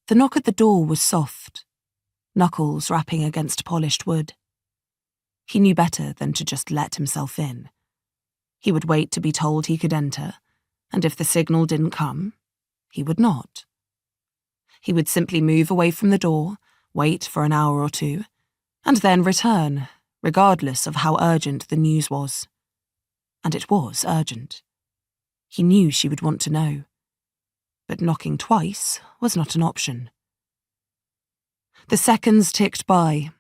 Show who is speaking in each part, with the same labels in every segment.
Speaker 1: The knock at the door was soft, knuckles rapping against polished wood. He knew better than to just let himself in. He would wait to be told he could enter, and if the signal didn't come, he would not. He would simply move away from the door, wait for an hour or two, and then return, regardless of how urgent the news was. And it was urgent. He knew she would want to know. But knocking twice was not an option. The seconds ticked by,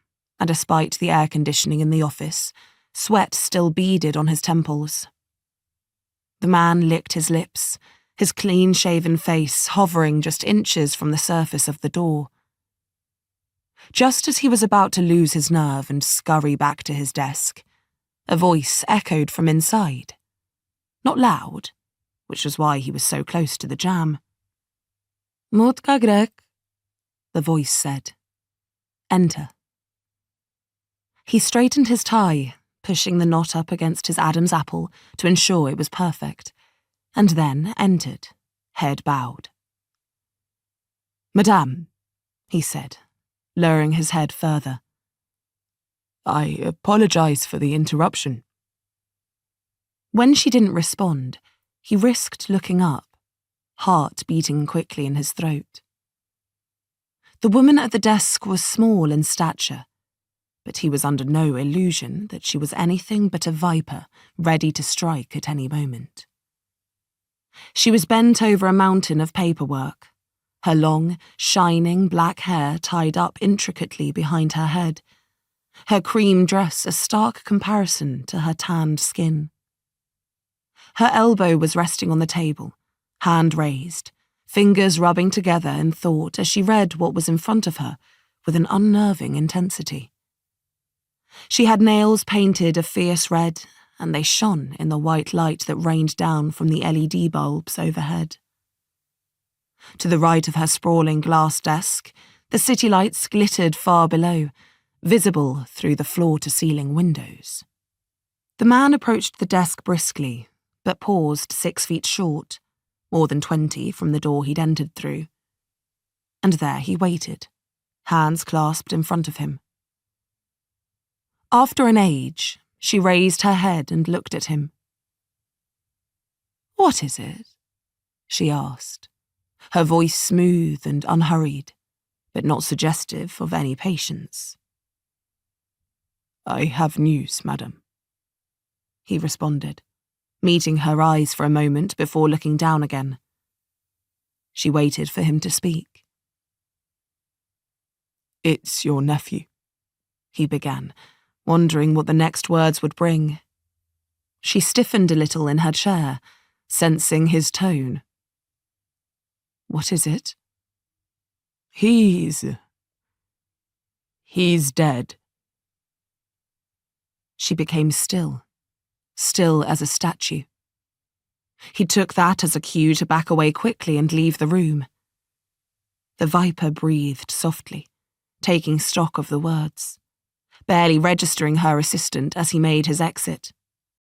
Speaker 1: and despite the air conditioning in the office, sweat still beaded on his temples. The man licked his lips, his clean-shaven face hovering just inches from the surface of the door. Just as he was about to lose his nerve and scurry back to his desk, a voice echoed from inside. Not loud, which was why he was so close to the jam. "Motka Grek," the voice said. "Enter." He straightened his tie, pushing the knot up against his Adam's apple to ensure it was perfect, and then entered, head bowed. "Madame," he said, lowering his head further. "I apologize for the interruption." When she didn't respond, he risked looking up, heart beating quickly in his throat. The woman at the desk was small in stature, but he was under no illusion that she was anything but a viper ready to strike at any moment. She was bent over a mountain of paperwork, her long, shining black hair tied up intricately behind her head, her cream dress a stark comparison to her tanned skin. Her elbow was resting on the table, hand raised, fingers rubbing together in thought as she read what was in front of her with an unnerving intensity. She had nails painted a fierce red, and they shone in the white light that rained down from the LED bulbs overhead. To the right of her sprawling glass desk, the city lights glittered far below, visible through the floor-to-ceiling windows. The man approached the desk briskly, but paused 6 feet short, more than 20 from the door he'd entered through. And there he waited, hands clasped in front of him. After an age, she raised her head and looked at him. "What is it?" she asked, her voice smooth and unhurried, but not suggestive of any patience. "I have news, madam," he responded, meeting her eyes for a moment before looking down again. She waited for him to speak. "It's your nephew," he began, wondering what the next words would bring. She stiffened a little in her chair, sensing his tone. "What is it?" He's dead." She became still as a statue. He took that as a cue to back away quickly and leave the room. The viper breathed softly, taking stock of the words, barely registering her assistant as he made his exit.